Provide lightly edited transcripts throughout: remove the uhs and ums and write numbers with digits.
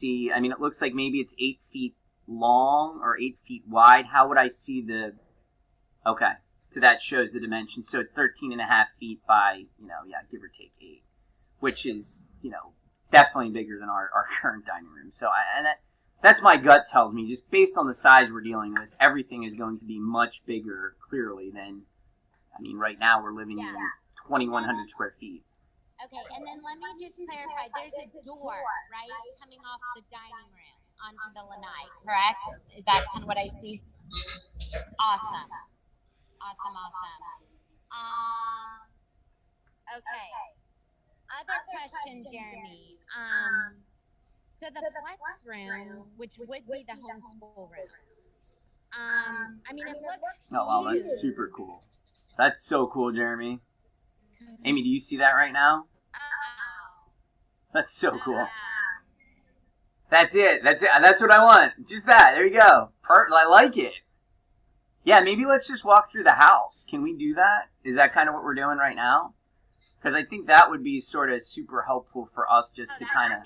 see? I mean, it looks like maybe it's 8 feet long or 8 feet wide. How would I see the? Okay, so that shows the dimensions. So 13.5 feet by, yeah, give or take 8, which is, definitely bigger than our current dining room. So that's my gut tells me, just based on the size we're dealing with, everything is going to be much bigger, clearly, than, I mean, right now we're living in 2,100 square feet. Okay, and then let me just clarify. There's a door, right, coming off the dining room onto the lanai, correct? Is that kind of what I see? Awesome. Okay. Other question, Jeremy. So the flex room, which would be the homeschool room. I mean, it looks. Oh wow, that's super cool. That's so cool, Jeremy. Amy, do you see that right now? That's so cool. That's it. That's what I want. Just that. There you go. I like it. Yeah, maybe let's just walk through the house. Can we do that? Is that kind of what we're doing right now? Because I think that would be sort of super helpful for us just to kind of...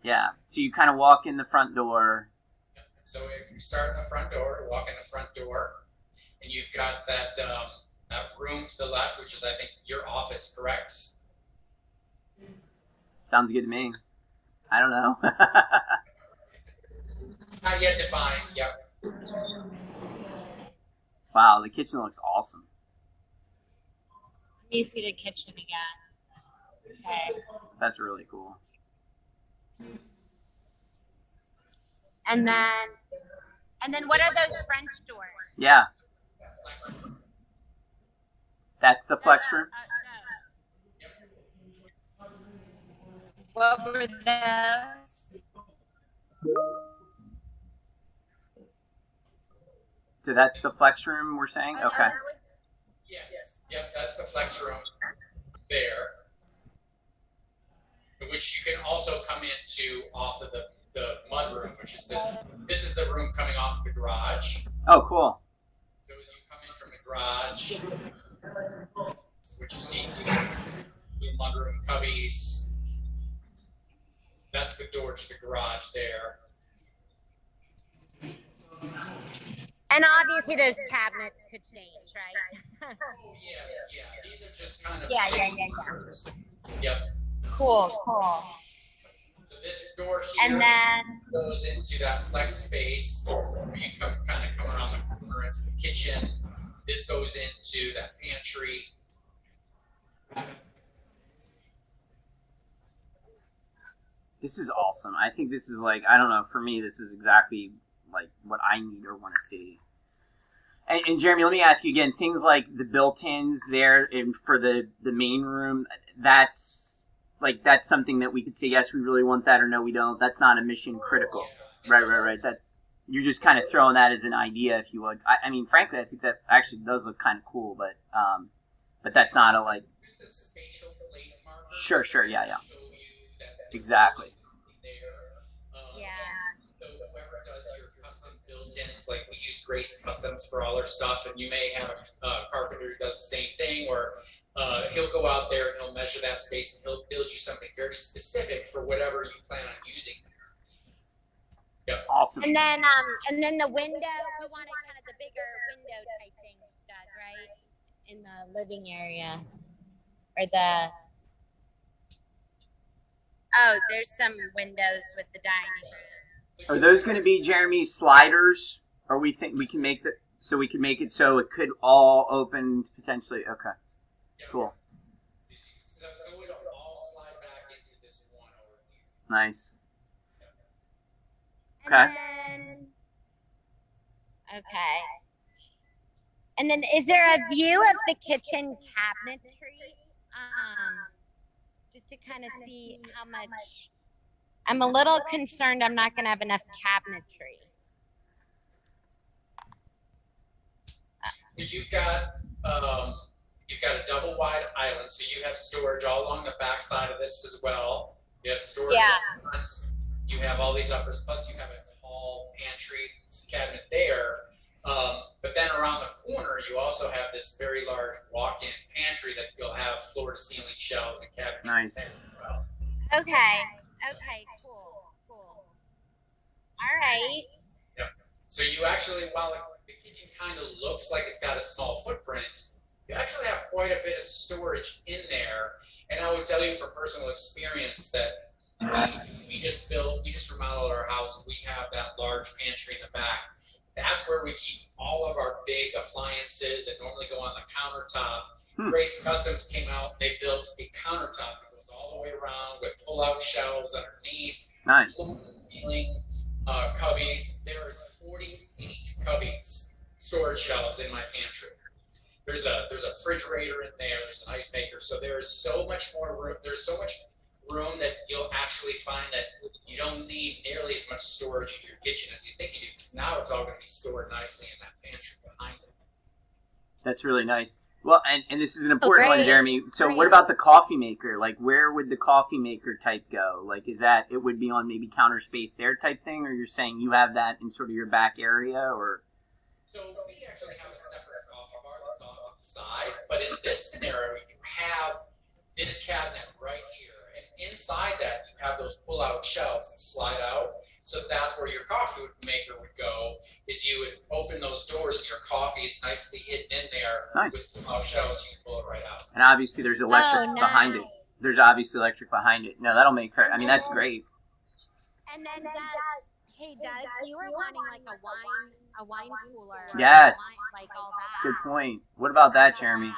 Yeah. So you kind of walk in the front door. So if you start in the front door, walk in the front door, and you've got that room to the left, which is, I think, your office, correct? Sounds good to me. I don't know. Not yet defined, yep. Wow, the kitchen looks awesome. Let me see the kitchen again. Okay. That's really cool. And then what are those French doors? Yeah. That's the flex room? No. What were those? So that's the flex room we're saying? Okay. Yes. Yep, that's the flex room there, which you can also come into off of the mud room, which is this. This is the room coming off the garage. Oh, cool. So as you come in from the garage, which you see the mud room cubbies, that's the door to the garage there. And obviously those cabinets could change, right? Oh, yes, yeah. These are just kind of... Yeah. Yep. Cool. So this door here And then goes into that flex space where you come around the corner into the kitchen. This goes into that pantry. This is awesome. I think this is like, I don't know, for me, this is exactly like what I need or want to see. And Jeremy, let me ask you again, things like the built-ins there for the main room, that's something that we could say, yes, we really want that, or no, we don't. That's not a mission critical. Right. That you're just kind of throwing that as an idea, if you would. I mean, frankly, I think that actually does look kind of cool, but that's not a like. There's a spatial place marker. Sure, yeah. Show you that Exactly. yeah. So whoever does your custom built-ins, like we use Grace Customs for all our stuff, and you may have a carpenter who does the same thing, or he'll go out there and he'll measure that space and he'll build you something very specific for whatever you plan on using. Yep. Awesome. And then the window, we wanted kind of the bigger window type thing stud, right? In the living area. Or there's some windows with the dining room. Are those going to be, Jeremy, sliders? Or we think we can make that so we can make it so it could all open potentially? Okay. Yep. Cool. So it'll all slide back into this one over here. Nice. Okay. And then is there a view of the kitchen cabinetry? Just to kind of see how much. I'm a little concerned I'm not going to have enough cabinetry. You've got a double wide island, so you have storage all along the back side of this as well. You have storage in front. You have all these uppers, plus you have a tall pantry cabinet there. But then around the corner, you also have this very large walk-in pantry that you'll have floor-to-ceiling shelves and cabinets. Nice. There as well. Okay, cool. Right. So you actually, while the kitchen kind of looks like it's got a small footprint, you actually have quite a bit of storage in there. And I would tell you from personal experience that we just remodeled our house, and we have that large pantry in the back. That's where we keep all of our big appliances that normally go on the countertop. Grace Customs came out, they built a countertop that goes all the way around with pull-out shelves underneath. Nice. Ceiling, cubbies. There's 48 cubbies, storage shelves in my pantry. There's a refrigerator in there. There's an ice maker. So there's so much more room. There's so much room that you'll actually find that you don't need nearly as much storage in your kitchen as you think you do. Because now it's all going to be stored nicely in that pantry behind it. That's really nice. Well, and this is an important one, great. Jeremy. So what about the coffee maker? Like, where would the coffee maker type go? Like, is that, it would be on maybe counter space there type thing? Or you're saying you have that in sort of your back area, or? So we actually have a separate coffee bar that's off to the side. But in this scenario, you have this cabinet right here. And inside that, you have those pull-out shelves that slide out. So that's where your coffee maker would go, is you would open those doors and your coffee is nicely hidden in there. Nice. With pull-out shelves, so you can pull it right out. And obviously there's electric Oh, behind it. nice. There's obviously electric behind it. No, that'll make her, I mean, that's great. And then that, hey Doug, you were wanting like a wine cooler. Yes. Like all that. Good point. What about that, Jeremy?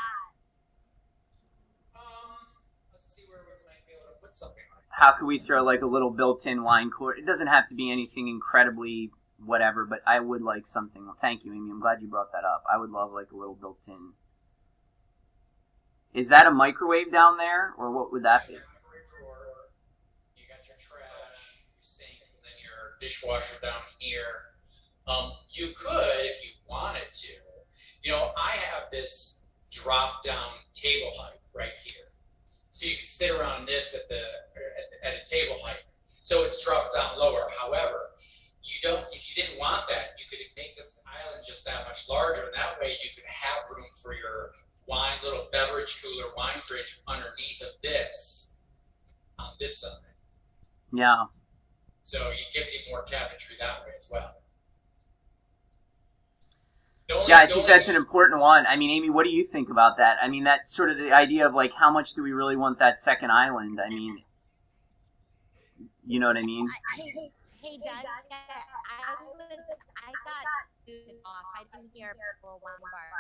Let's see where we might be able to put something like How could we throw like a little built-in wine cooler? It doesn't have to be anything incredibly whatever, but I would like something. Thank you, Amy. I'm glad you brought that up. I would love like a little built-in. Is that a microwave down there, or what would that be? You got your trash, your sink, and then your dishwasher down here. You could, if you wanted to. You know, I have this drop-down table height right here, so you can sit around this at a table height. So it's dropped down lower. However, if you didn't want that, you could make this island just that much larger, and that way you could have room for your wine, little beverage cooler, wine fridge underneath of this on this side. Yeah. So it gives you more cabinetry that way as well. Yeah, I think that's an important one. I mean, Amy, what do you think about that? I mean, that's sort of the idea of like, how much do we really want that second island? I mean, you know what I mean? Hey Doug, I got booted off. I didn't hear a little one bar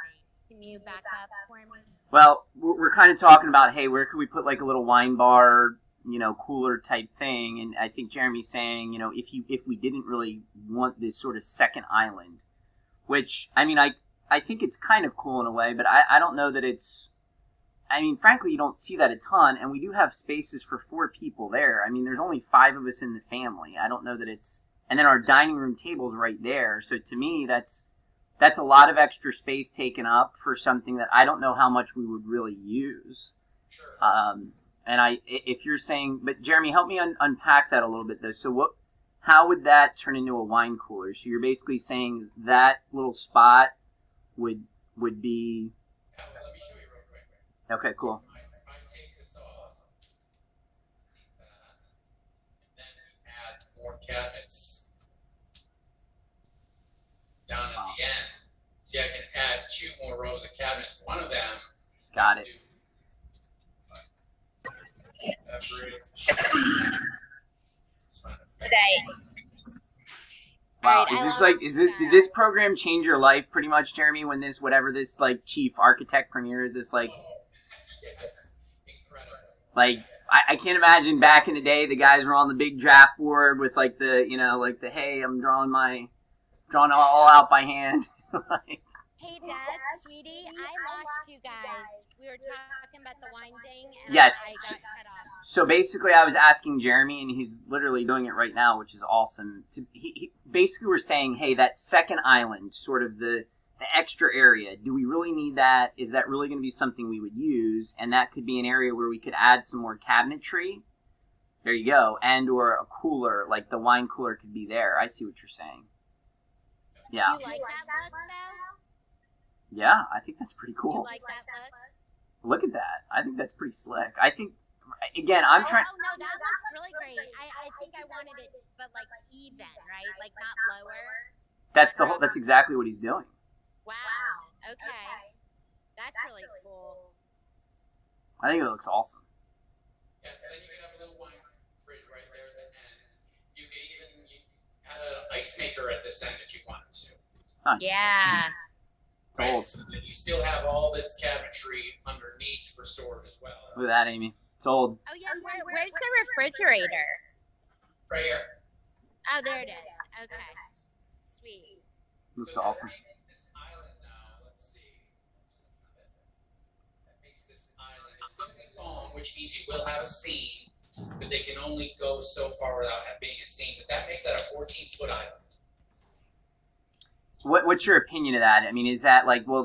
thing. Can you back up for me? Well, we're kind of talking about, hey, where could we put like a little wine bar, you know, cooler type thing? And I think Jeremy's saying, you know, if we didn't really want this sort of second island, which, I mean, I think it's kind of cool in a way, but I don't know that it's, I mean, frankly, you don't see that a ton, and we do have spaces for 4 people there. I mean, there's only 5 of us in the family. I don't know that it's, and then our dining room table's right there. So to me, that's a lot of extra space taken up for something that I don't know how much we would really use. Sure. And if you're saying, but Jeremy, help me unpack that a little bit though. So how would that turn into a wine cooler? So you're basically saying that little spot would be. Yeah, well, let me show you real quick. Okay, cool. If I take this off, like that, then we add more cabinets down at the end. See, I can add 2 more rows of cabinets. One of them. Got it. Wow, did this program change your life pretty much, Jeremy, when whatever this like chief architect premiere is, this like, Yes, incredible. like, I can't imagine back in the day, the guys were on the big draft board with like the, you know, like the, hey, I'm drawing all out by hand. Like, Hey Dad, sweetie, I lost you guys. We were talking about the wine thing, and Yes. I got cut off. so basically I was asking Jeremy, and he's literally doing it right now, which is awesome. He basically we're saying, hey, that second island, sort of the extra area, do we really need that? Is that really going to be something we would use? And that could be an area where we could add some more cabinetry. There you go. And or a cooler, like the wine cooler could be there. I see what you're saying. Yeah. You like that look, though? Yeah, I think that's pretty You cool. like that look? Look at that. I think that's pretty slick. I think Again, I'm trying. Oh no, that looks really great. I think I wanted it, but like even, right? Like not lower. That's the whole. That's exactly what he's doing. Wow. Okay. That's really cool. I think it looks awesome. Yeah, so then you can have a little wine fridge right there at the end. You could even add an ice maker at this end if you wanted to. Nice. Yeah. It's old. So that you still have all this cabinetry underneath for storage as well. Look at that, Amy. It's old. Oh yeah. Where's the refrigerator? Right here. Oh, there it is. Okay. Sweet. Looks So awesome. they're making this island now. Let's see. That makes this island. It's going to be long, which means you will have a seam because they can only go so far without being a seam. But that makes that a 14-foot island. What's your opinion of that? I mean, is that like, well,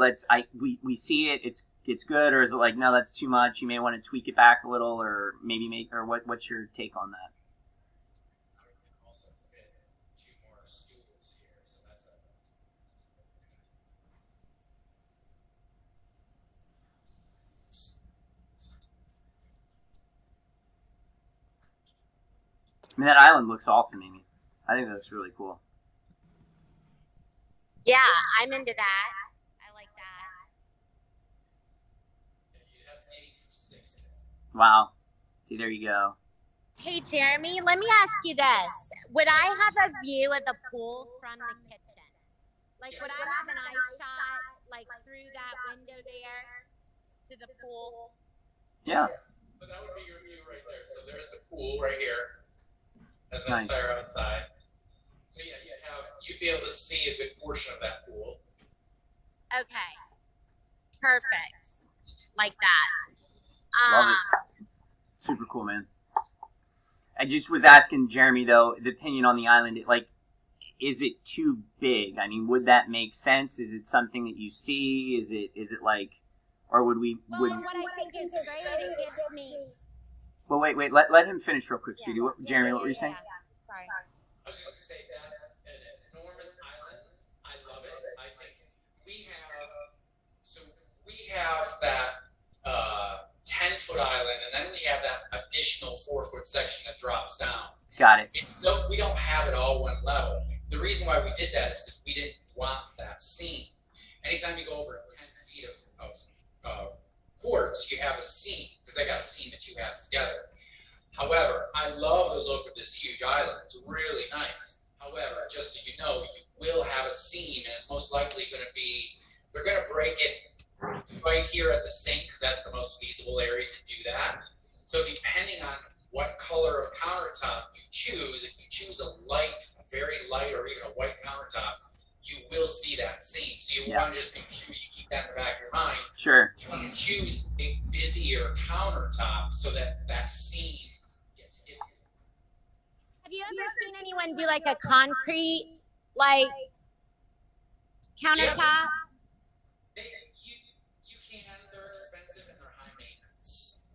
we see it, it's good, or is it like, no, that's too much? You may want to tweak it back a little, or maybe what's your take on that? I can also fit 2 more stools here, so that's a. I mean, that island looks awesome, Amy. I think that's really cool. Yeah, I'm into that. I like that. Yeah, you have seating for 6 there. Wow. See, there you go. Hey, Jeremy, let me ask you this. Would I have a view of the pool from the kitchen? Like, would I have an eye shot, like, through that window there to the pool? Yeah. So that would be your view right there. So there's the pool right here. That's Nice. entire outside. So yeah, you'd be able to see a good portion of that pool. Okay. Perfect. Like that. Love it. Super cool, man. I just was asking Jeremy, though, the opinion on the island. Like, is it too big? I mean, would that make sense? Is it something that you see? Is it like, or would we? Well, Would, and what I think is great, it gives me. well, wait. Let him finish real quick, Yeah. sweetie. Jeremy, what were you saying? Sorry. I was just going to say that's an enormous island. I love it. I think we have that 10-foot island, and then we have that additional 4-foot section that drops down. Got it. No, we don't have it all one level. The reason why we did that is because we didn't want that seam. Anytime you go over 10 feet of quartz, you have a seam because they got a seam that you have together. However, I love the look of this huge island. It's really nice. However, just so you know, you will have a seam, and it's most likely going to be, they're going to break it right here at the sink because that's the most feasible area to do that. So depending on what color of countertop you choose, if you choose a very light, or even a white countertop, you will see that seam. So you want to just make sure you keep that in the back of your mind. Sure. You want to choose a busier countertop so that that seam gets hidden. Have you ever seen anyone do like a concrete, like, countertop? You can. They're expensive and they're high maintenance.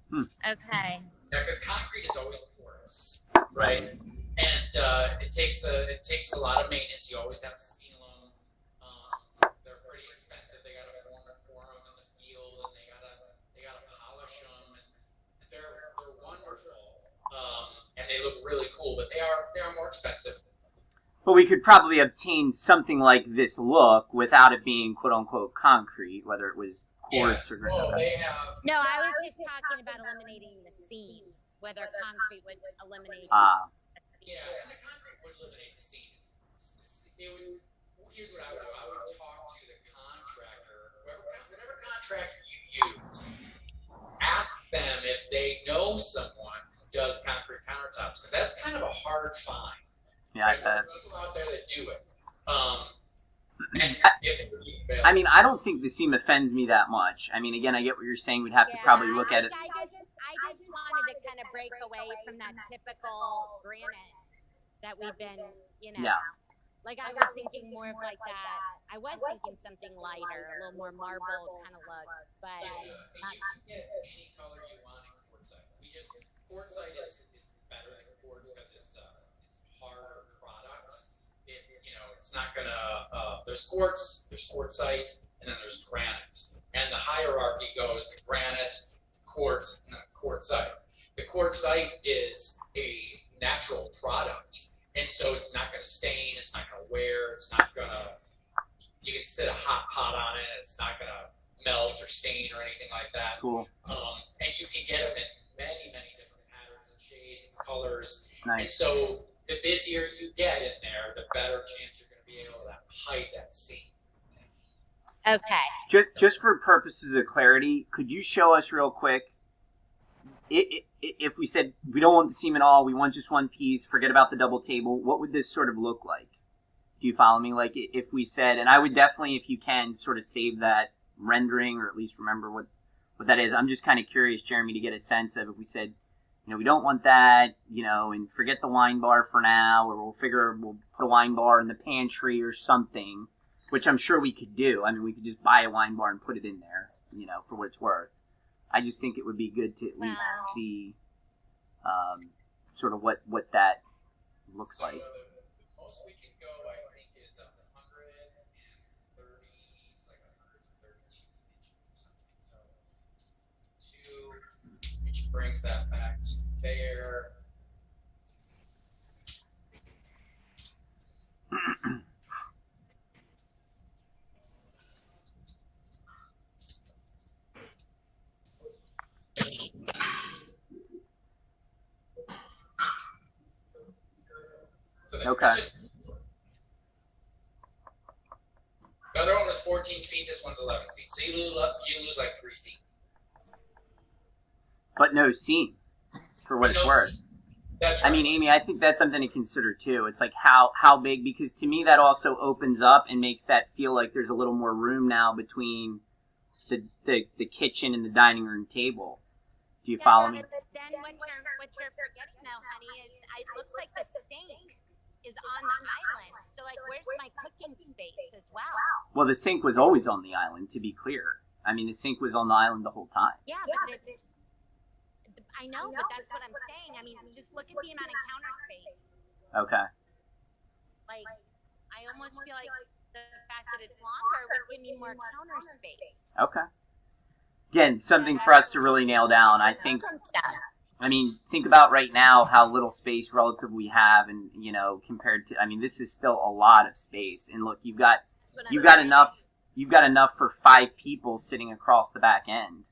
Okay. Yeah, because concrete is always porous, right? And it takes a lot of maintenance. You always have to seal them. They're pretty expensive. They got to pour them in the field, and they gotta polish them, and they're wonderful. And they look really cool, but they are more expensive. But we could probably obtain something like this look without it being "quote unquote" concrete, whether it was quartz or Oh, granite. they have. No, I was just talking about eliminating the seam, whether concrete would eliminate. Yeah, and the concrete would eliminate the seam. Here's what I would do. I would talk to the contractor, whatever contractor you use. Ask them if they know someone who does concrete countertops, because that's kind of a hard find. Yeah, I bet. There are people out there that do it. And if I mean, I don't think the seam offends me that much. I mean, again, I get what you're saying. We'd have to probably look at it. I just wanted to kind of break away from that typical granite that we've been, Yeah. Like I was thinking more of like that. I was thinking something lighter, a little more marble kind of look, but you can get any color you want in quartzite. Quartzite is better than quartz because it's a harder product. It's not gonna. There's quartz, there's quartzite, and then there's granite. And the hierarchy goes the granite, quartz, and then quartzite. The quartzite is a natural product, and so it's not going to stain, it's not going to wear, it's not going to, you can sit a hot pot on it, it's not going to melt or stain or anything like that. Cool. And you can get them in many, many different patterns and shades and colors. Nice. And so the busier you get in there, the better chance you're going to be able to hide that seam. Okay. Just for purposes of clarity, could you show us real quick, if we said we don't want the seam at all, we want just one piece, forget about the double table, what would this sort of look like? Do you follow me? Like if we said, and I would definitely, if you can, sort of save that rendering or at least remember what that is. I'm just kind of curious, Jeremy, to get a sense of if we said, we don't want that, and forget the wine bar for now, or we'll put a wine bar in the pantry or something, which I'm sure we could do. I mean, we could just buy a wine bar and put it in there, for what it's worth. I just think it would be good to at least see sort of what that looks like. The most we can go, I think, is 130, it's like 132 inches or something. So 2, which brings that back to there. So Okay. The other one was 14 feet. This one's 11 feet. So you lose like 3 feet. But no seam, for what it's worth. That's right. I mean, Amy, I think that's something to consider too. It's like how big, because to me that also opens up and makes that feel like there's a little more room now between the kitchen and the dining room table. Do you follow me? But then what you're forgetting though, honey, is it looks like the sink is on the island. So like, where's my cooking space as well? Well, the sink was always on the island, to be clear. I mean, the sink was on the island the whole time. Yeah, but I know, but that's what I'm saying. I mean, just look at the amount of counter space. Okay. Like, I almost feel like the fact that it's longer would give me more counter space. Okay. Again, something for us to really nail down. I think, I mean, think about right now how little space relative we have, and compared to, I mean, this is still a lot of space. And look, you've got enough for 5 people sitting across the back end.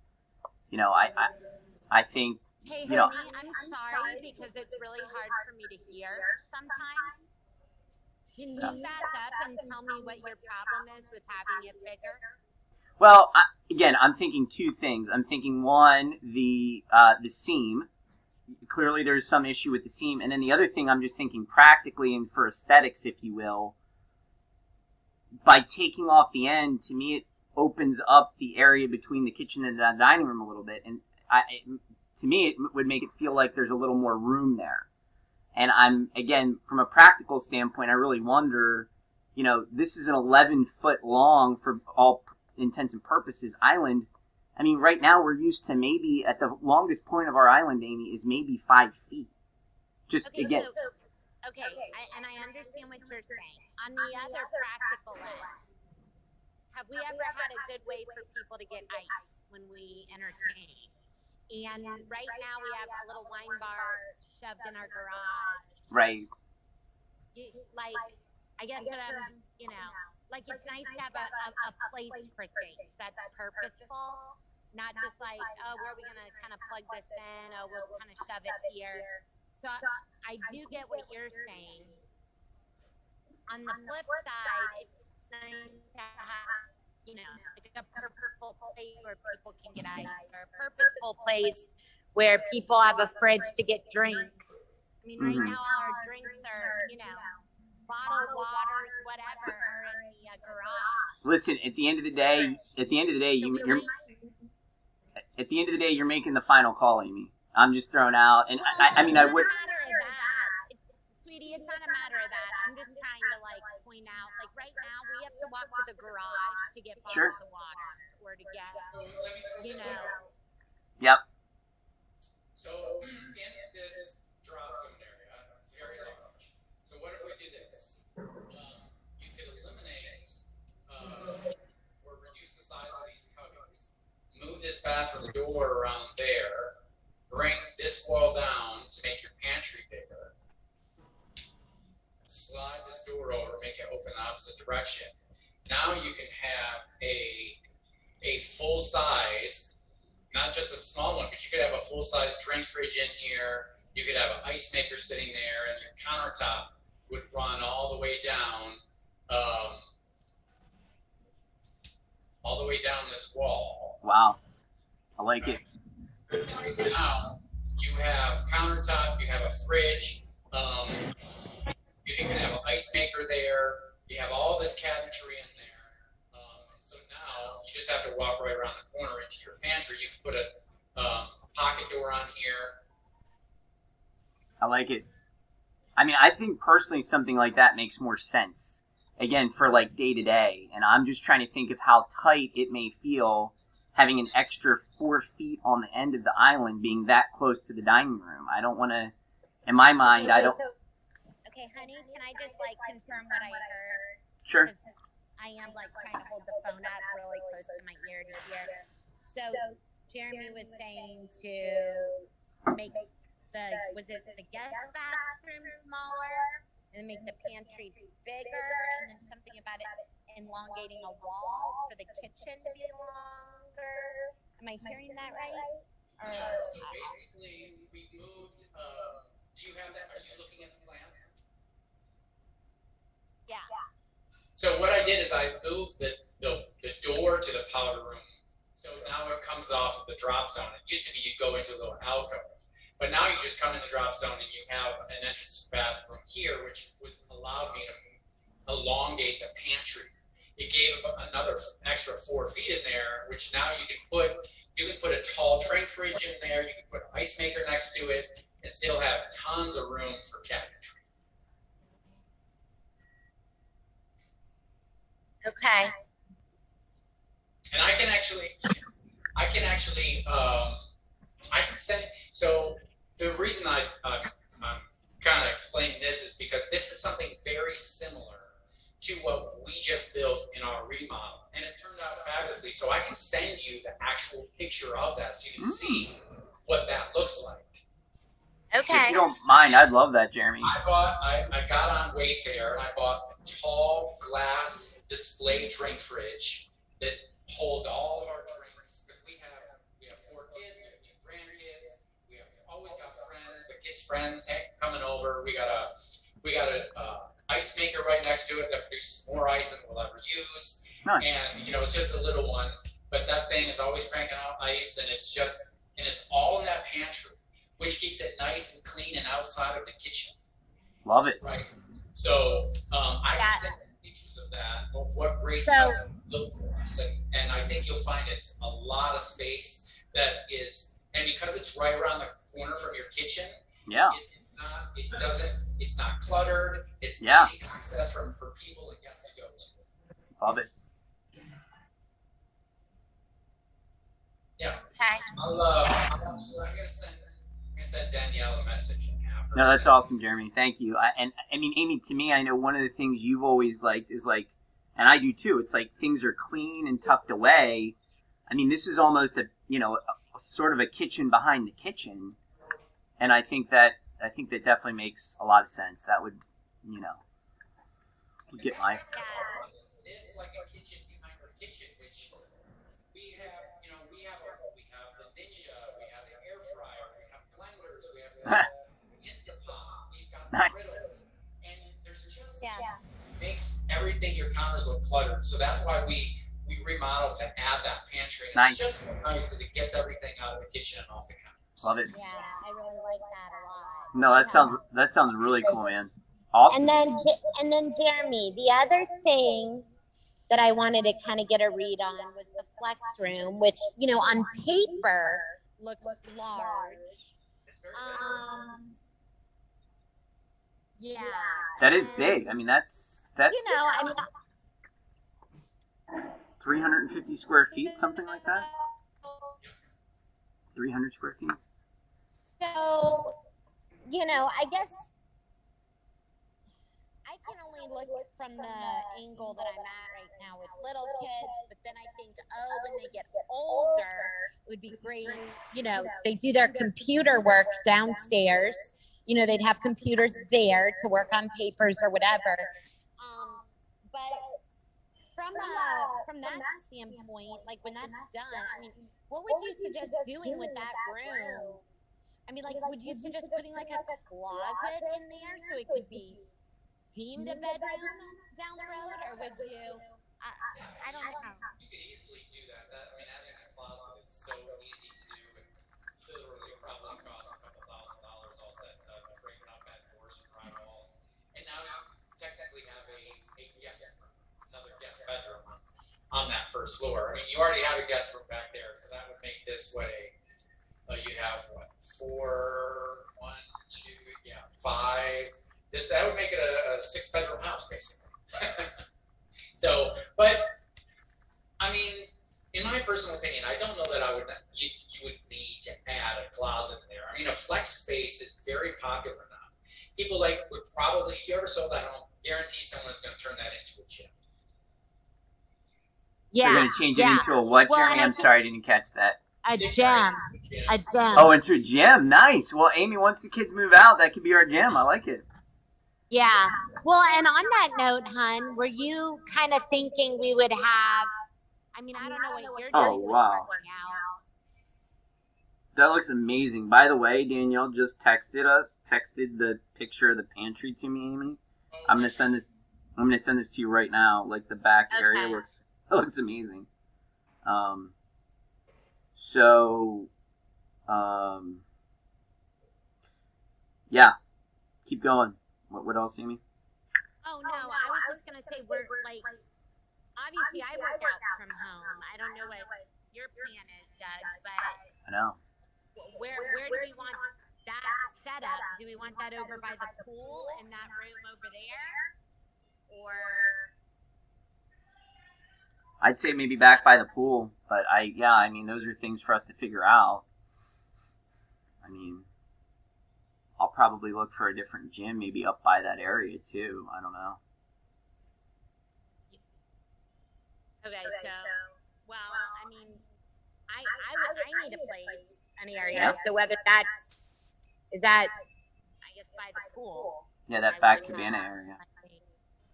I think. Hey, honey, I'm sorry because it's really hard for me to hear sometimes. Can you back up and tell me what your problem is with having it bigger? Well, again, I'm thinking 2 things. I'm thinking, one, the seam. Clearly, there's some issue with the seam, and then the other thing, I'm just thinking practically and for aesthetics, if you will. By taking off the end, to me, it opens up the area between the kitchen and the dining room a little bit, and to me, it would make it feel like there's a little more room there. And again, from a practical standpoint, I really wonder, this is an 11-foot long, for all intents and purposes, island. I mean, right now we're used to maybe, at the longest point of our island, Amy, is maybe 5 feet. Just okay, again. And I understand what you're saying. On the other practical end, have we ever had a good way for people to get ice when we entertain? And right now we have a little wine bar shoved in our garage. Right. I guess what I'm, like, it's nice to have a place for things that's purposeful, not just like, oh, where are we going to kind of plug this in? Oh, we'll kind of shove it here. So I do get what you're saying. On the flip side, it's nice to have, like a purposeful place where people can get ice, or a purposeful place where people have a fridge to get drinks. I mean, right now all our drinks are, bottled waters, whatever, are in the garage. Listen, at the end of the day, you're making the final call, Amy. I'm just throwing out, and I mean, I would. It's not a matter of that, sweetie. It's not a matter of that. I'm just trying to point out, right now we have to walk to the garage to get bottles of water, or to get, Yep. So in this drop zone area, it's very large. So what if we do this? You could eliminate or reduce the size of these cubbies, move this bathroom door around there, bring this this wall down to make your pantry bigger. Slide this door over, make it open the opposite direction. Now you can have a full size, not just a small one, but you could have a full size drink fridge in here. You could have an ice maker sitting there, and your countertop would run all the way down, this wall. Wow, I like it. And so now you have countertop, you have a fridge, you can have an ice maker there. You have all this cabinetry in there. And so now you just have to walk right around the corner into your pantry. You can put a pocket door on here. I like it. I mean, I think personally something like that makes more sense. Again, for like day to day. And I'm just trying to think of how tight it may feel having an extra 4 feet on the end of the island being that close to the dining room. I don't want to, in my mind, I don't. Okay, honey, can I just like confirm what I heard? Sure. 'Cause I am like trying to hold the phone up really close to my ear to hear. So Jeremy was saying to make was it the guest bathroom smaller and then make the pantry bigger and then something about it elongating a wall for the kitchen to be longer. Am I hearing that right? Or, So basically, we moved. Do you have that? Are you looking at the plan? yeah. So what I did is I moved the door to the powder room. So now it comes off of the drop zone. It used to be you'd go into a little alcove. But now you just come in the drop zone and you have an entrance bathroom here, which allowed me to elongate the pantry. It gave another extra 4 feet in there, which now you can put a tall drink fridge in there. You can put an ice maker next to it and still have tons of room for cabinetry. Okay. And I can send. So the reason I'm kind of explaining this is because this is something very similar to what we just built in our remodel, and it turned out fabulously. So I can send you the actual picture of that, so you can see what that looks like. Okay. If you don't mind, I'd love that, Jeremy. I got on Wayfair and I bought a tall glass display drink fridge that holds all of our drinks. Because we have 4 kids, we have 2 grandkids, we have always got friends, the kids' friends coming over. We got a ice maker right next to it that produces more ice than we'll ever use. Nice. And it's just a little one, but that thing is always cranking out ice, and it's all in that pantry, which keeps it nice and clean and outside of the kitchen. Love it. Right. So I can send pictures of that, of what Grace has built for us, and I think you'll find it's a lot of space that is, and because it's right around the corner from your kitchen, Yeah. it's not cluttered. It's easy access for people and guests to go to. Love it. Yeah. Okay. I'm gonna send Danielle a message and have her. No, that's send- awesome, Jeremy. Thank you. And I mean, Amy, to me, I know one of the things you've always liked is like, and I do too. It's like things are clean and tucked away. I mean, this is almost a sort of a kitchen behind the kitchen, and I think that definitely makes a lot of sense. That would, get my. It is like a kitchen behind our kitchen, which we have. We have the Ninja, we have the air fryer, we have blenders, we have the Instant Pot, we've got the Nice. griddle, and there's just makes everything your counters look cluttered. So that's why we remodeled to add that pantry. And Nice. It's just nice because it gets everything out of the kitchen and off the counters. Love it. Yeah, I really like that a lot. No, that sounds really cool, man. Awesome. And then Jeremy, the other thing that I wanted to kind of get a read on was the flex room, which on paper looks large. It's very Yeah. That is and, big. I mean, that's 350 square feet, something like that. 300 square feet. So, I guess I can only look from the angle that I'm at right now with little kids, but then I think, oh, when they get older, it would be great. They do their computer work downstairs. They'd have computers there to work on papers or whatever. But from that standpoint, like when that's done, I mean, what would you suggest doing with that room? I mean, like, would you suggest putting like a closet in there so it could be deemed a bedroom down the road, or would you? I don't know. You could easily do that. Adding a closet is so easy to do, and literally probably costs a couple $1,000s all set up, framing up bed doors and drywall. And now you technically have a guest room, another guest bedroom on that first floor. I mean, you already have a guest room back there, so that would make this you have five. That would make it a 6-bedroom house, basically. So, but I mean, in my personal opinion, I don't know that you would need to add a closet in there. I mean, a flex space is very popular now. People would probably, if you ever sold that home, guaranteed someone's going to turn that into a gym. Yeah. They're going to change it into a what, Jeremy? I'm sorry, I didn't catch that. A gym. A gym. Oh, into a gym. Nice. Well, Amy, once the kids move out, that could be our gym. I like it. Yeah. Well, and on that note, hun, were you kind of thinking we would have? I mean, I don't know what you're doing. Oh, wow. That looks amazing. By the way, Danielle just texted the picture of the pantry to me, Amy. I'm gonna send this to you right now. Like the back area looks amazing. Yeah. Keep going. What else, Amy? Oh no, I was just gonna say we're like, obviously I work out from home. I don't know what your plan is, Doug, but I know. Where do we want that set up? Do we want that over by the pool in that room over there, or? I'd say maybe back by the pool, but I mean, those are things for us to figure out. I mean, I'll probably look for a different gym, maybe up by that area too. I don't know. Okay, so, well, I mean, I need a place, an area. Yep. So whether is that, I guess, by the pool. Yeah, that back cabana area.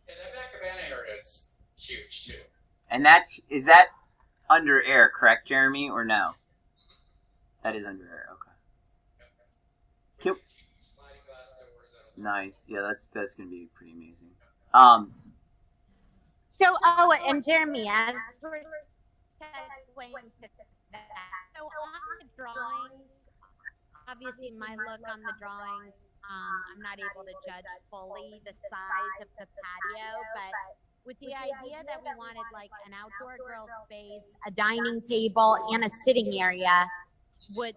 Yeah, that back cabana area is huge too. And is that under air, correct, Jeremy, or no? That is under air. Okay. Nice. Yeah, that's gonna be pretty amazing. So, and Jeremy, as we're segueing to that, so on the drawings, obviously my look on the drawings, I'm not able to judge fully the size of the patio, but with the idea that we wanted like an outdoor grill space, a dining table, and a sitting area, would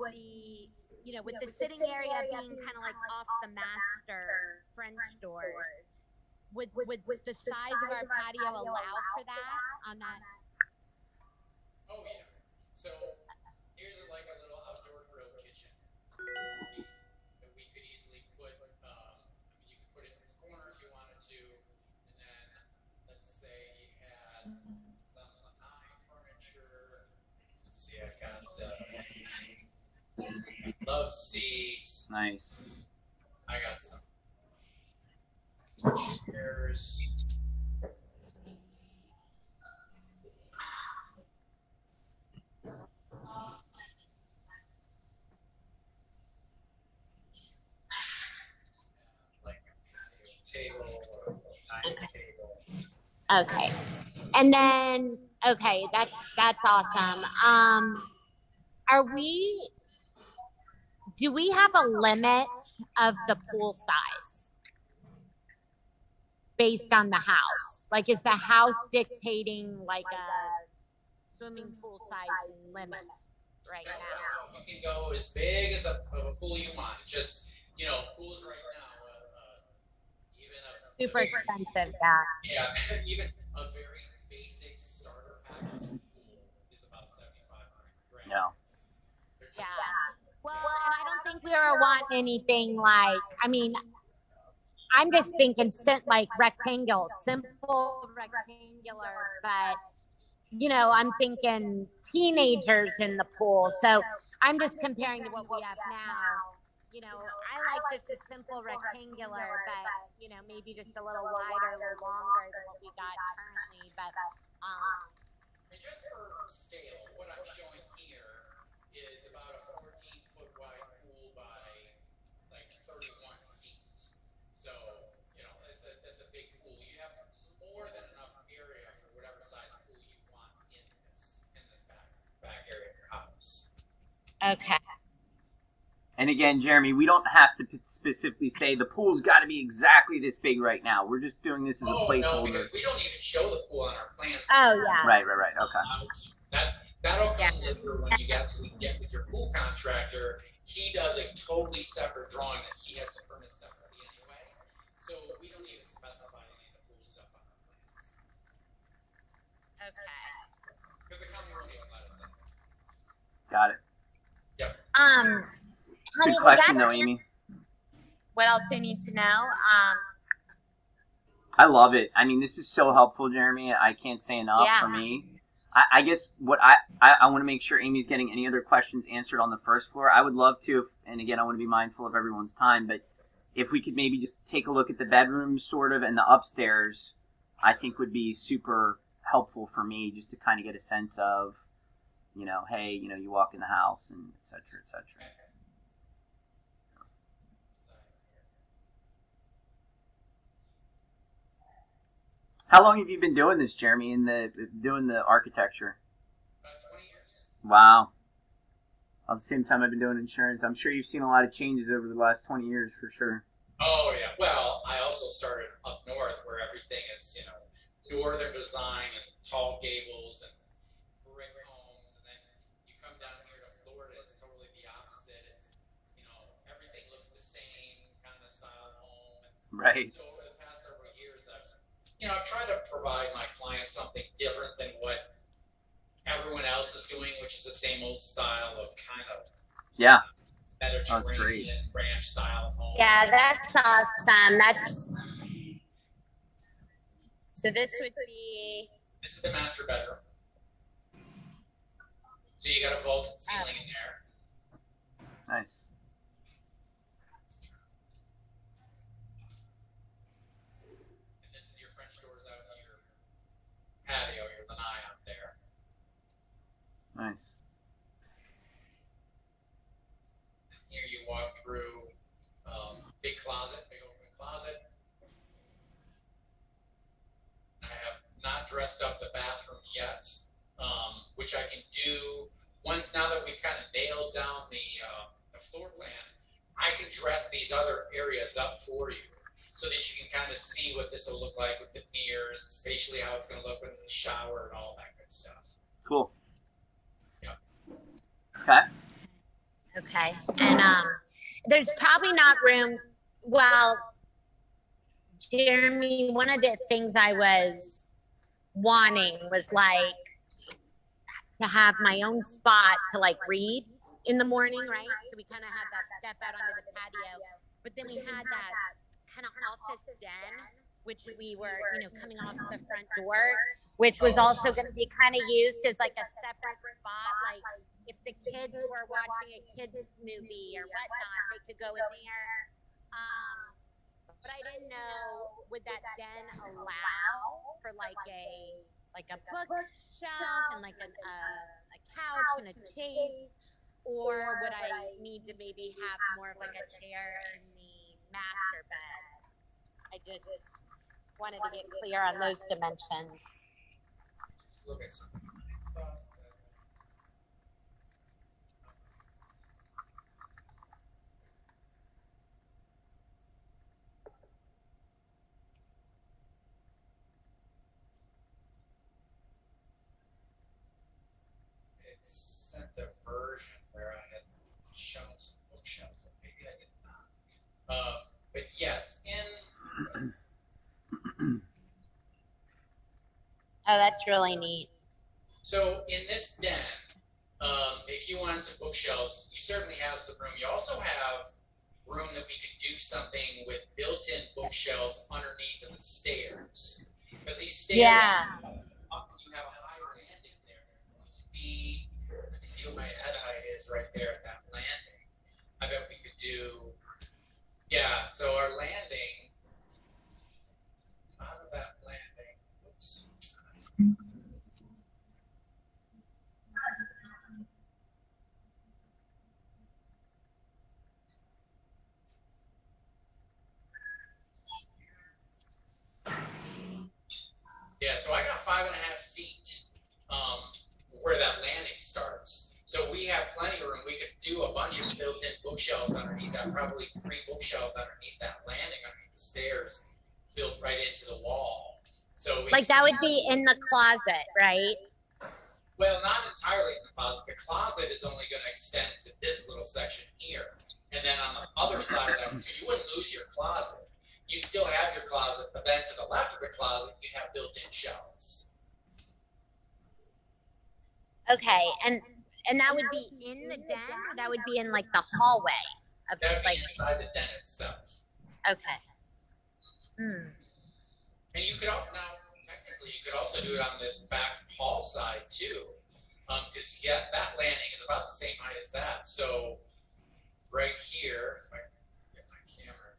the sitting area being kind of like off the master French doors, would the size of our patio allow for that on that? Oh yeah. So here's like a little outdoor grill kitchen piece that we could easily put. You could put it in this corner if you wanted to, and then let's say you had some Latani furniture. Let's see, I got love seats. Nice. I got some chairs. Like a table or a dining table. Okay. And then, okay, that's awesome. Do we have a limit of the pool size based on the house? Like, is the house dictating like a swimming pool size limit right now? You can go as big as a pool you want. Just, pools right now, even a super expensive, yeah. Yeah, even a very basic starter package pool is about $7,500. No. Yeah. Well, and I don't think we were wanting anything like, I mean, I'm just thinking like rectangle, simple rectangular, but you know, I'm thinking teenagers in the pool. So I'm just comparing to what we have now. You know, I like this as simple rectangular, but you know, maybe just a little wider, a little longer than what we got currently. But And just for scale, what I'm showing here is about a 14-foot wide pool by like 31 feet. So, you know, that's a big pool. You have more than enough area for whatever size pool you want in this back area of your house. okay. And again, Jeremy, we don't have to specifically say the pool's got to be exactly this big right now. We're just doing this as a placeholder. No, we don't even show the pool on our plans. Oh yeah. Right. Okay. That'll come later when you get with your pool contractor. He does a totally separate drawing that he has to permit separately anyway. So we don't even specify any of the pool stuff on our plans. Okay. Because the county won't even let us in. Got it. Yep. Good question, though, Amy. What else do you need to know? I love it. I mean, this is so helpful, Jeremy. I can't say enough for me. I guess what I want to make sure Amy's getting any other questions answered on the first floor. I would love to, and again, I want to be mindful of everyone's time, but if we could maybe just take a look at the bedrooms sort of and the upstairs, I think would be super helpful for me just to kind of get a sense of, you know, hey, you know, you walk in the house and et cetera, et cetera. How long have you been doing this, Jeremy, doing the architecture? About 20 years. Wow. At the same time I've been doing insurance. I'm sure you've seen a lot of changes over the last 20 years for sure. Oh yeah. Well, I also started up north where everything is, you know, northern design and tall gables and brick homes, and then you come down here to Florida, it's totally the opposite. It's, you know, everything looks the same kind of style home. Right. So over the past several years, I've tried to provide my clients something different than what everyone else is doing, which is the same old style of kind of Mediterranean ranch style home. Yeah, that's awesome. So this would be. This is the master bedroom. So you got a vaulted ceiling in there. Nice. And this is your French doors out to your patio, your lanai out there. Nice. Here you walk through big closet, big open closet. I have not dressed up the bathroom yet, which I can do once now that we've kind of nailed down the floor plan. I can dress these other areas up for you so that you can kind of see what this will look like with the mirrors, and spatially how it's going to look with the shower and all that good stuff. Cool. Yeah. Okay. Okay. And there's probably not room. Well, Jeremy, one of the things I was wanting was like to have my own spot to like read in the morning, right? So we kind of had that step out onto the patio, but then we had that kind of office den, which we were, you know, coming off the front door, which was also going to be kind of used as like a separate spot. Like if the kids were watching a kids movie or whatnot, they could go in there. But I didn't know, would that den allow for like a bookshelf and like a couch and a chase, or would I need to maybe have more of like a chair in the master bed? I just wanted to get clear on those dimensions. Look at something. It sent a version where I had shown some bookshelves, but maybe I did not. But yes, Oh, that's really neat. So in this den, if you want some bookshelves, you certainly have some room. You also have room that we could do something with built-in bookshelves underneath of the stairs. Because these stairs, Yeah. often you have a high landing there. It's going to be, let me see what my head height is right there at that landing. I bet we could do, yeah, so our landing, out of that landing, oops. Yeah, so I got 5.5 feet where that landing starts. So we have plenty of room. We could do a bunch of built-in bookshelves underneath that, probably 3 bookshelves underneath that landing, underneath the stairs, built right into the wall. So Like that would be in the closet, right? well, not entirely in the closet. The closet is only going to extend to this little section here. And then on the other side of that, so you wouldn't lose your closet. You'd still have your closet, but then to the left of the closet, you'd have built-in shelves. Okay, and that would be in the den, or that would be in like the hallway of That would be like. inside the den itself. Okay. Hmm. And you could now technically you could also do it on this back hall side too, because yeah, that landing is about the same height as that. So right here, if I get my camera.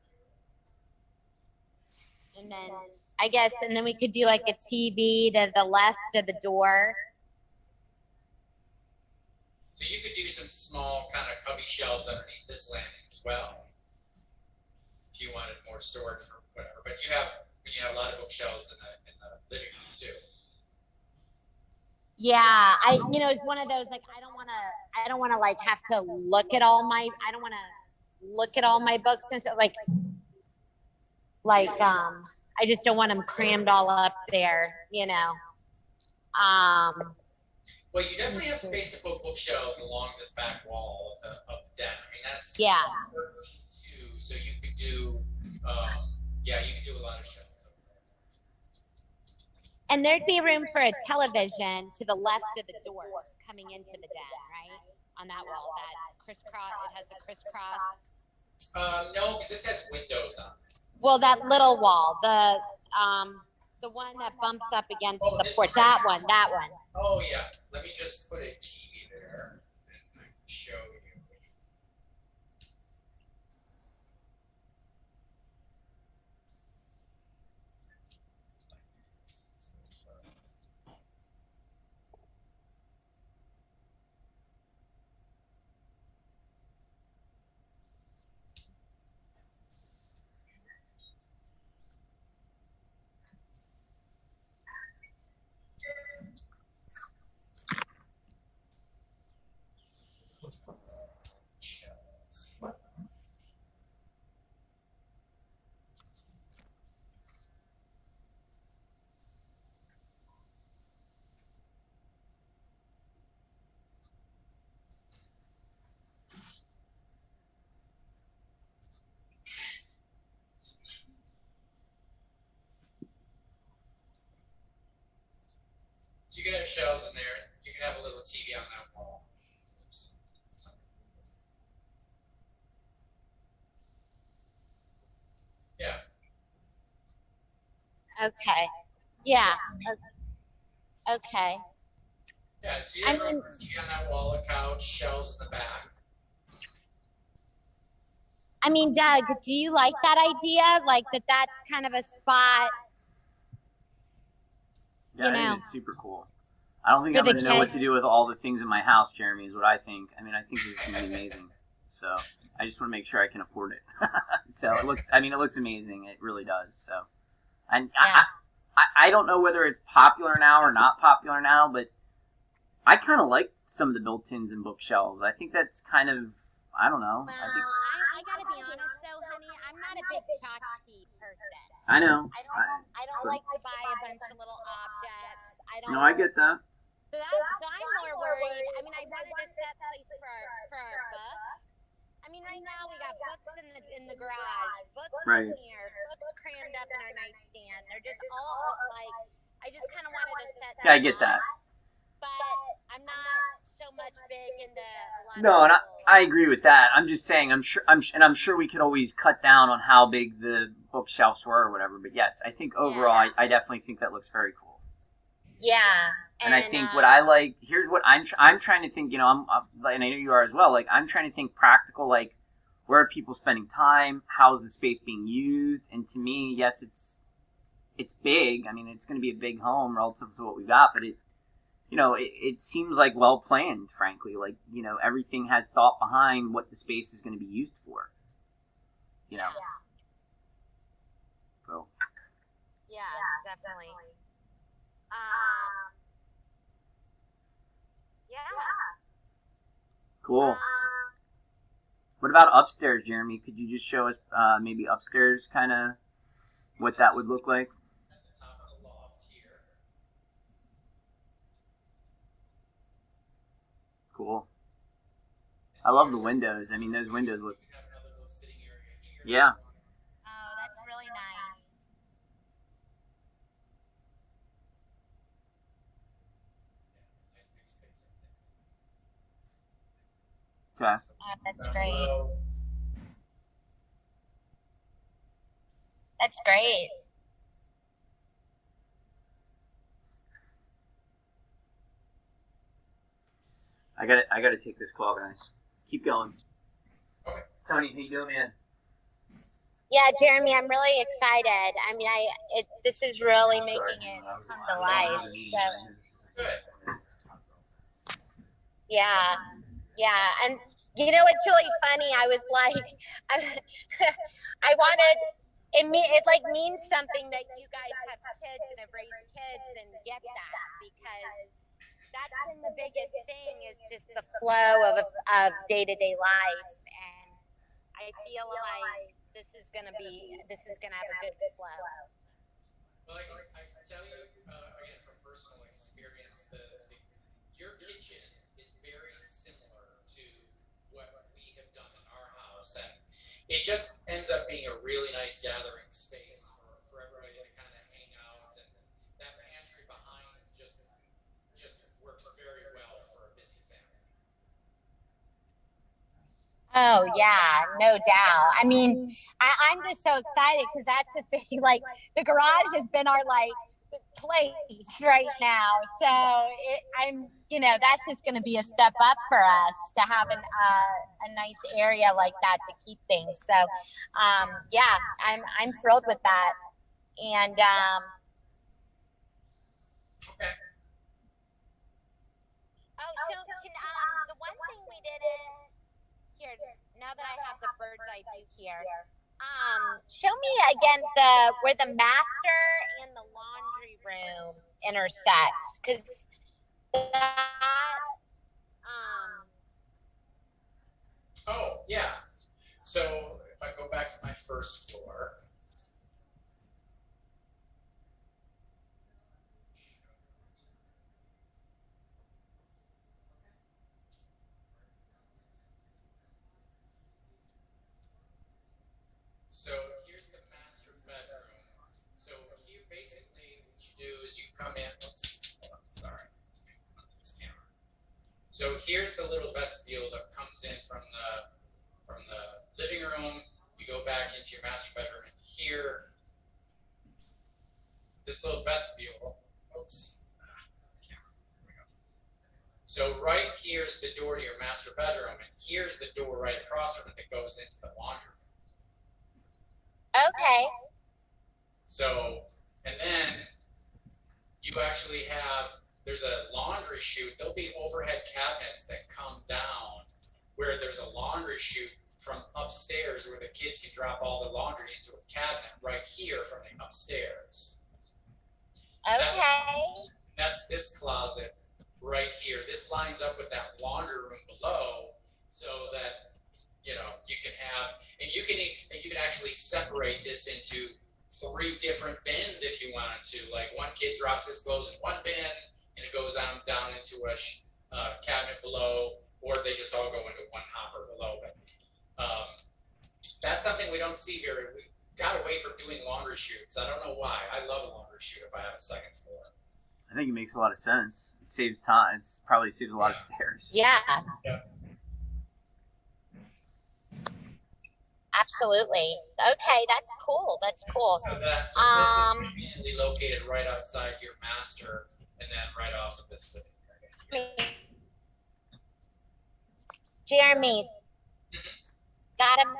And then I guess, and then we could do like a TV to the left of the door. So you could do some small kind of cubby shelves underneath this landing as well, if you wanted more storage for whatever. But you have a lot of bookshelves in the living room too. Yeah, it's one of those like I don't want to like have to look at all my books and stuff I just don't want them crammed all up there, Well, you definitely have space to put bookshelves along this back wall of the den. I mean, that's 13.2, so you could do, you could do a lot of shelves. And there'd be room for a television to the left of the doors coming into the den, right? On that wall, that crisscross, it has a crisscross. No, because this has windows on it. Well, that little wall, the one that bumps up against the porch, that one. Oh yeah, let me just put a TV there and I can show you. Shelves. So you can have shelves in there. You can have a little TV on that wall. Oops. Yeah. Okay. Yeah. Okay. Yeah, so you have a TV on that wall, a couch, shelves in the back. I mean, Doug, do you like that idea? Like that's kind of a spot. Yeah, I think it's super cool. I don't think I'm going to know what to do with all the things in my house, Jeremy, is what I think. I mean, I think this is going to be amazing. So I just want to make sure I can afford it. So it looks amazing. It really does. So, and yeah. I don't know whether it's popular now or not popular now, but I kind of like some of the built-ins and bookshelves. I think that's kind of, I don't know. Well, I gotta be honest though, honey. I'm not a big tchotchke person. I know. I don't like to buy a bunch of little objects. No, I get that. So I'm more worried. I mean, I wanted a set place for our books. I mean, right now we got books in the garage, books in here, books crammed up in our nightstand. They're just all like, I just kind of wanted a set. Yeah, I get that. But I'm not so much big into a lot No, of I agree with that. I'm just saying, I'm sure we could always cut down on how big the bookshelves were or whatever. But yes, I think overall, I definitely think that looks very cool. Yeah. And I think what I like, here's what I'm trying to think, and I know you are as well, like, I'm trying to think practical, like, where are people spending time? How is the space being used? And to me, yes, it's big. I mean, it's going to be a big home relative to what we got, but it seems like well planned, frankly. Like, everything has thought behind what the space is going to be used for. So. Yeah, definitely. Yeah. Cool. What about upstairs, Jeremy? Could you just show us maybe upstairs kind of what that would look like? At the top of the loft here. Cool. I love the windows. I mean, those windows look. You have another little sitting area here. Yeah. Oh, that's really nice. Nice big space. Okay. Oh, that's Down great. below, That's great. I gotta take this call, guys. Keep going. Okay. Tony, how you doing, man? Yeah, Jeremy, I'm really excited. I mean, this is really making it come to life. So Good. yeah, and it's really funny. I was like, I wanted it. It like means something that you guys have kids and have raised kids and get that, because that's been the biggest thing, is just the flow of day-to-day life, and I feel like this is gonna have a good flow. Well, I can tell you, again, from personal experience, your kitchen is very similar to what we have done in our house. And it just ends up being a really nice gathering space for everybody to kind of hang out. And that pantry behind just works very well for a busy family. Oh yeah, no doubt. I mean, I'm just so excited because that's the thing. Like, the garage has been our place right now, so that's just going to be a step up for us to have a nice area like that to keep things. So, yeah, I'm thrilled with that, and Okay. oh, so the one thing we didn't here, now that I have the bird's eye view here, show me again where the master and the laundry room intersect, because that Oh, yeah. So if I go back to my first floor. So here's the master bedroom. So here, basically, what you do is you come in. Oops, hold on, sorry. This camera. So here's the little vestibule that comes in from the living room. You go back into your master bedroom, and here, this little vestibule. Oops. Camera. There we go. So right here's the door to your master bedroom, and here's the door right across from it that goes into the laundry room. okay. So, and then you actually there's a laundry chute. There'll be overhead cabinets that come down where there's a laundry chute from upstairs where the kids can drop all their laundry into a cabinet right here from the upstairs. Okay. That's this closet right here. This lines up with that laundry room below, so that you can have, and you can actually separate this into 3 different bins if you wanted to. Like, one kid drops his clothes in one bin, and it goes down into a cabinet below, or they just all go into one hopper below. But that's something we don't see here. We got away from doing laundry chutes. I don't know why. I love a laundry chute if I have a second floor. I think it makes a lot of sense. It saves time. It probably saves a lot of stairs. Yeah. Absolutely. Okay, that's cool. That's cool. So this is conveniently located right outside your master, and then right off of this living area. Jeremy, got him.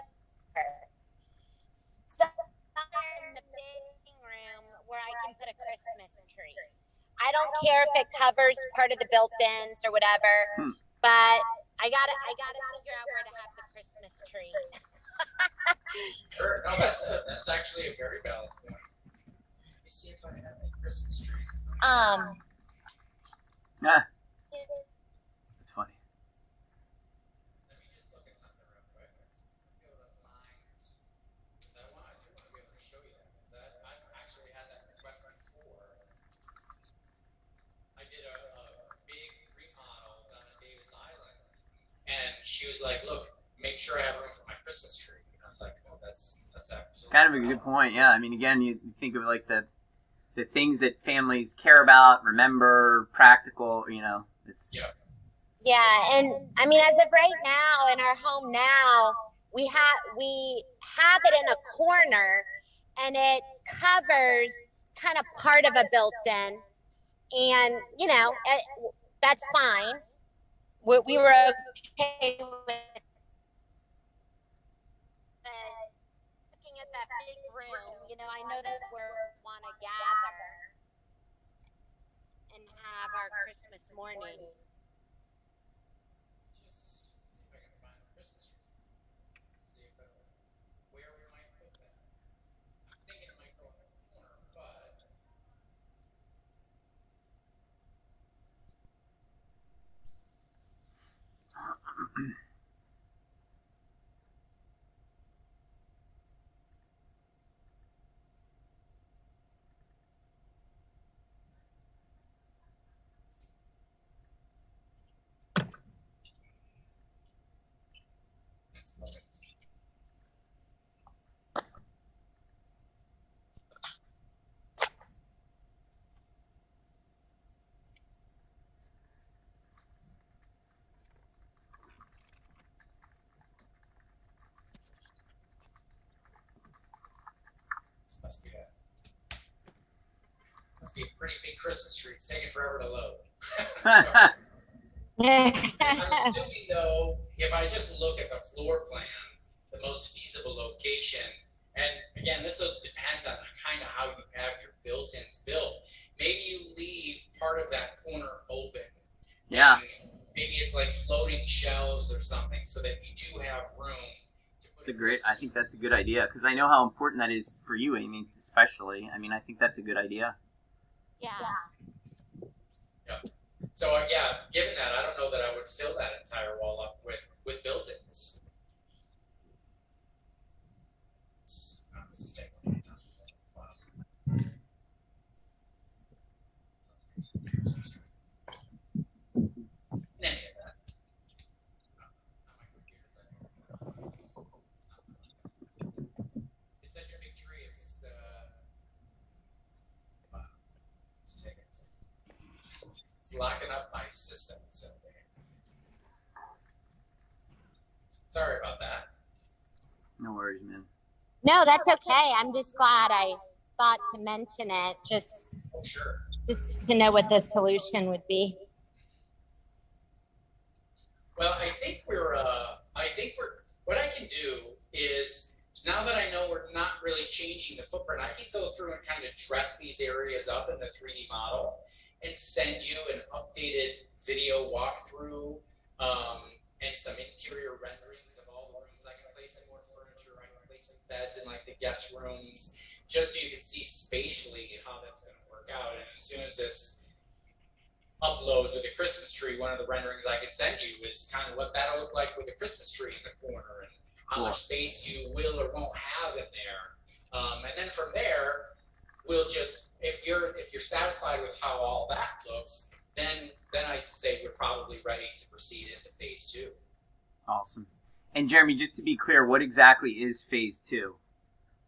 So in the big room where I can put a Christmas tree. I don't care if it covers part of the built-ins or whatever, but I gotta figure out where to have the Christmas tree. Sure. No, that's actually a very valid point. Let me see if I have a Christmas tree. Nah, it's funny. Let me just look at something real quick. I'll be able to find, because I do want to be able to show you that, because I've actually had that request before. I did a big remodel down in Davis Island, and she was like, "Look, make sure I have room for my Christmas tree." And I was like, "Oh, that's absolutely Kind of a good point. Yeah, I mean, again, you think of like the things that families care about, remember, practical. You know, it's Yeah, and I mean, as of right now, in our home now, we have it in a corner, and it covers kind of part of a built-in, and you know, that's fine. We were okay with looking at that big room. You know, I know that's where we want to gather and have our Christmas morning. Just see if I can find a Christmas tree. See if where we might put that. I'm thinking it might go in the corner, but it's lovely. This must be a pretty big Christmas tree. It's taking forever to load. I'm assuming though, if I just look at the floor plan, the most feasible location, and again, this will depend on kind of how you have your built-ins built. Maybe you leave part of that corner open. yeah. Maybe it's like floating shelves or something, so that you do have room to put. It's a great. I think that's a good idea because I know how important that is for you, Amy, especially. I mean, I think that's a good idea. Yeah. So yeah, given that, I don't know that I would fill that entire wall up with built-ins. This is taking a long time. Wow. In any event, my computer's it's such a big tree. It's taking. It's locking up my system. So sorry about that. No worries, man. No, that's okay. I'm just glad I thought to mention it, just Oh, sure. to know what the solution would be. Well, I think we're what I can do is, now that I know we're not really changing the footprint, I can go through and kind of dress these areas up in the 3D model and send you an updated video walkthrough and some interior renderings of all the rooms. I can place some more furniture, I can place some beds in like the guest rooms, just so you can see spatially how that's going to work out. And as soon as this uploads with a Christmas tree, one of the renderings I can send you is kind of what that'll look like with a Christmas tree in the corner and how much space you will or won't have in there. And then from there, we'll just, if you're satisfied with how all that looks, then I say we're probably ready to proceed into phase 2. Awesome. And Jeremy, just to be clear, what exactly is phase 2?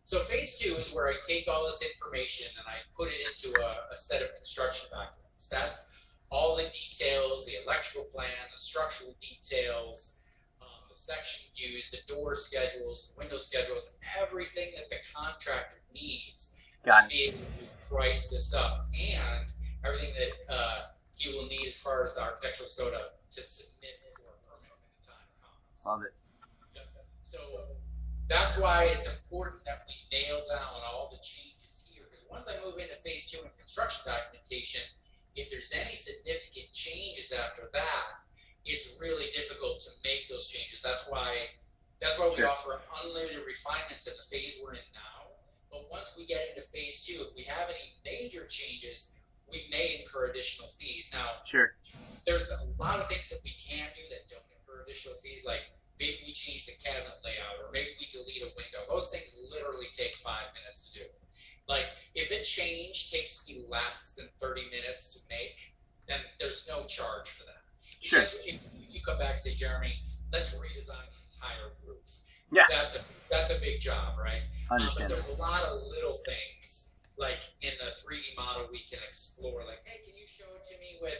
So phase 2 is where I take all this information and I put it into a set of construction documents. That's all the details, the electrical plan, the structural details, the the section views, the door schedules, window schedules, everything that the contractor needs Got to be able to price this up, and everything that he will need as far as the architecturals go to submit for a permit when the time comes. Love it. So that's why it's important that we nail down all the changes here, because once I move into phase 2 and construction documentation, if there's any significant changes after that, it's really difficult to make those changes. That's why we Sure. offer unlimited refinements in the phase we're in now. But once we get into phase 2, if we have any major changes, we may incur additional fees. Now, Sure. there's a lot of things that we can do that don't incur additional fees, like maybe we change the cabinet layout, or maybe we delete a window. Those things literally take 5 minutes to do. Like, if a change takes you less than 30 minutes to make, then there's no charge for that. It's Sure. just you come back and say, Jeremy, let's redesign the entire roof. Yeah. That's a big job, right? But Understand. there's a lot of little things, like in the 3D model we can explore, like, hey, can you show it to me with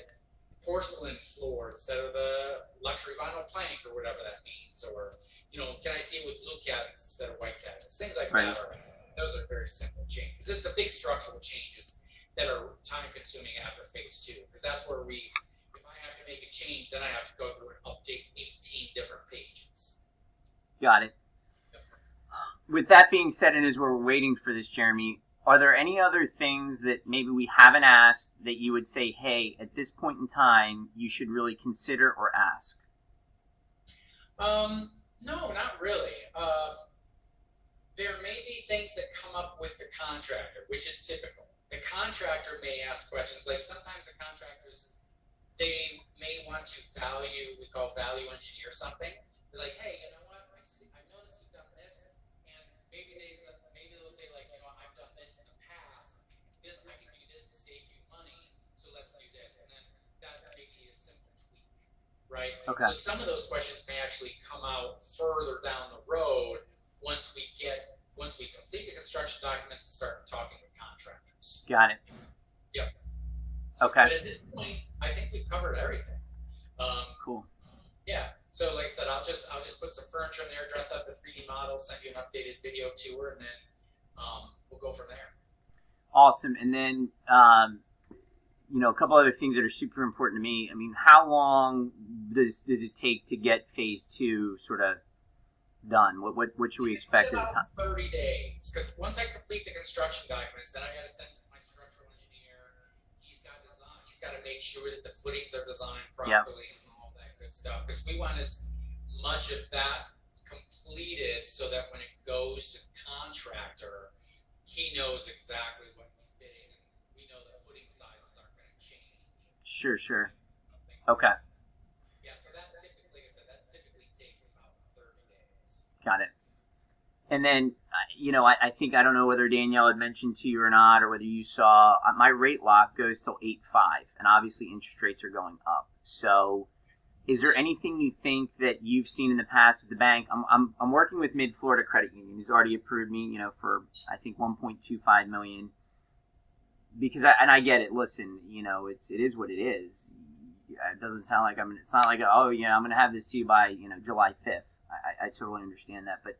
porcelain floor instead of the luxury vinyl plank, or whatever that means, or, you know, can I see it with blue cabinets instead of white cabinets? Things like Right. that those are very simple changes. This is the big structural changes that are time consuming after phase 2, because that's where if I have to make a change, then I have to go through and update 18 different pages. Got it. With that being said, and as we're waiting for this, Jeremy, are there any other things that maybe we haven't asked that you would say, hey, at this point in time, you should really consider or ask? No, not really. There may be things that come up with the contractor, which is typical. The contractor may ask questions, like sometimes the contractors, they may want to we call value engineer something. They're like, hey, you know what, I've noticed you've done this, and maybe they'll say, like, you know, I've done this in the past, I can do this to save you money, so let's do this. And then that may be a simple tweak, right? Okay. So some of those questions may actually come out further down the road once we complete the construction documents and start talking with contractors. Got it. Yep. Okay. But at this point, I think we've covered everything. Cool. Yeah. So like I said, I'll just put some furniture in there, dress up the 3D model, send you an updated video tour, and then we'll go from there. Awesome. And then, you know, a couple other things that are super important to me. I mean, how long does it take to get phase 2 sort of done? What should we expect at the time? 30 days, because once I complete the construction documents, then I got to send it to my structural engineer. He's got to make sure that the footings are designed properly and all that good stuff, because we want as much of that completed so that when it goes to the contractor, he knows exactly what he's bidding, and we know the footing sizes aren't going to change. Sure. Okay. Yeah, so that typically, like I said, that typically takes about 30 days. Got it. And then, you know, I think, I don't know whether Danielle had mentioned to you or not, or whether you saw, my rate lock goes till 8.5, and obviously interest rates are going up. So is there anything you think that you've seen in the past with the bank? I'm working with Mid-Florida Credit Union, who's already approved me, you know, for, I think, $1.25 million. Because I get it. Listen, you know, it is what it is. It doesn't sound like it's not like, oh, yeah, I'm going to have this to you by, you know, July 5th. I totally understand that. But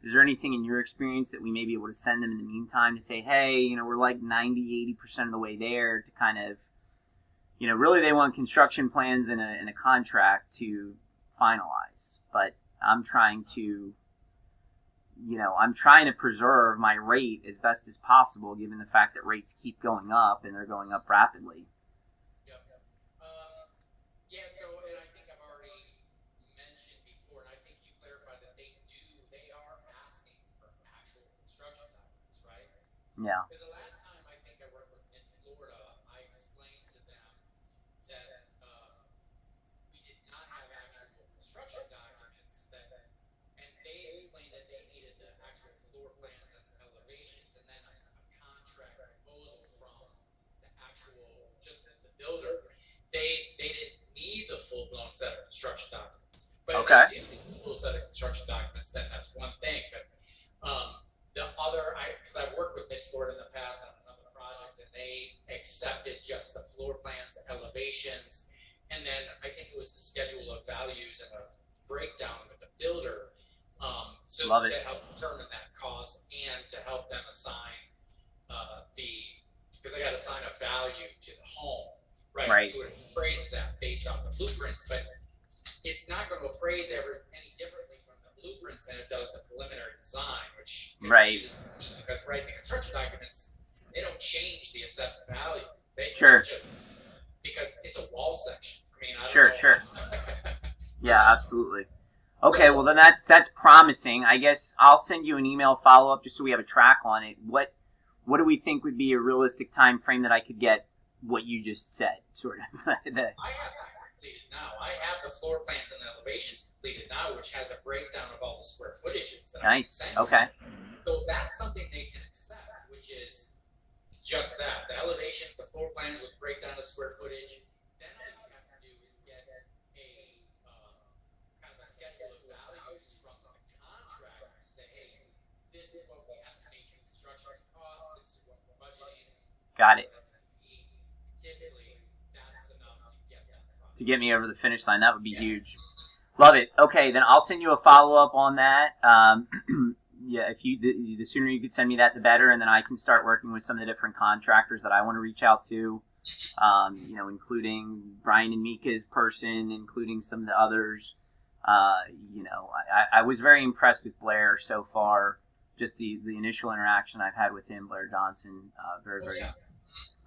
is there anything in your experience that we may be able to send them in the meantime to say, hey, you know, we're like 90, 80% of the way there, to kind of, you know, really they want construction plans and a contract to finalize. But I'm trying to preserve my rate as best as possible, given the fact that rates keep going up, and they're going up rapidly. Yep. Yeah, so, and I think I've already mentioned before, and I think you clarified that they are asking for actual construction documents, right? Yeah. Because the last time I think I worked in Florida, I explained to them that we did not have actual construction documents, and they explained that they needed the actual floor plans and elevations, and then a contract proposal from the actual, just the builder. They didn't need the full-blown set of construction documents. But Okay. if they do need the full set of construction documents, then that's one thing. But because I've worked with Mid-Florida in the past on another project, and they accepted just the floor plans, the elevations, and then I think it was the schedule of values and a breakdown with the builder, so Love to it. help determine that cost and to help them assign because they got to assign a value to the home, right? Right. So it appraises that based off the blueprints, but it's not going to appraise any differently from the blueprints than it does the preliminary design, which Right. because the construction documents, they don't change the assessed value. They Sure. just because it's a wall section. I mean, I don't Sure, know. sure. Yeah, absolutely. Okay, well then that's promising. I guess I'll send you an email follow up just so we have a track on it. What do we think would be a realistic time frame that I could get what you just said, sort of? I have that completed now. I have the floor plans and the elevations completed now, which has a breakdown of all the square footages. That Nice. I sent Okay. you. So if that's something they can accept, which is just that, the elevations, the floor plans with breakdown of square footage, then all you have to do is get a kind of a schedule of values from the contractor and say, hey, this is what we estimate your construction costs, this is what we're budgeting. Got it. Typically, that's enough to get that process. To get me over the finish line, that would be huge. Love it. Okay, then I'll send you a follow up on that. Yeah, if the sooner you could send me that, the better, and then I can start working with some of the different contractors that I want to reach out to. Including Brian and Mika's person, including some of the others. I was very impressed with Blair so far. Just the initial interaction I've had with him, Blair Johnson,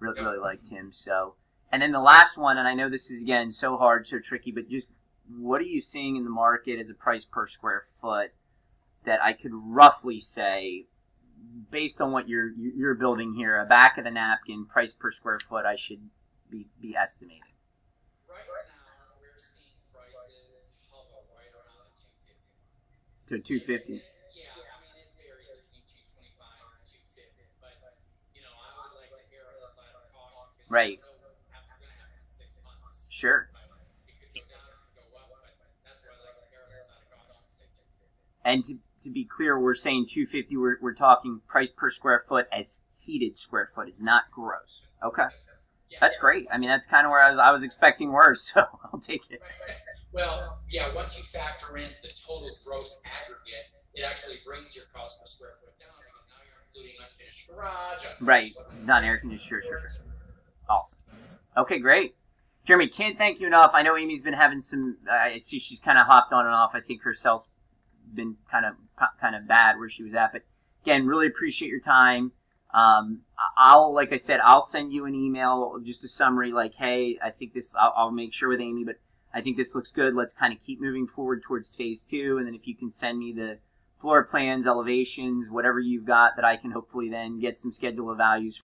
really liked him. So, and then the last one, and I know this is again so hard, so tricky, but just what are you seeing in the market as a price per square foot that I could roughly say, based on what you're building here, a back of the napkin price per square foot I should be estimating? Right now, we're seeing prices hover right around the 250 mark. To 250. Yeah, I mean, it varies between 225 and 250, but I always like to err on the side of caution because Right. you don't know what's going to happen in 6 months. Sure. It could go down, it could go up, but that's why I like to err on the side of caution and say 250. And to be clear, we're saying 250. We're talking price per square foot as heated square footage, not gross. Okay, that's great. I mean, that's kind of where I was expecting worse, so I'll take it. Well, yeah, once you factor in the total gross aggregate, it actually brings your cost per square foot down because now you're including unfinished garage, Right, non-air conditioned. Sure. Awesome. Okay, great. Jeremy, can't thank you enough. I know Amy's been having some. I see she's kind of hopped on and off. I think her cell's been kind of bad where she was at. But again, really appreciate your time. Like I said, I'll send you an email, just a summary, like, hey, I think this. I'll make sure with Amy, but I think this looks good. Let's kind of keep moving forward towards phase 2, and then if you can send me the floor plans, elevations, whatever you've got, that I can hopefully then get some schedule of values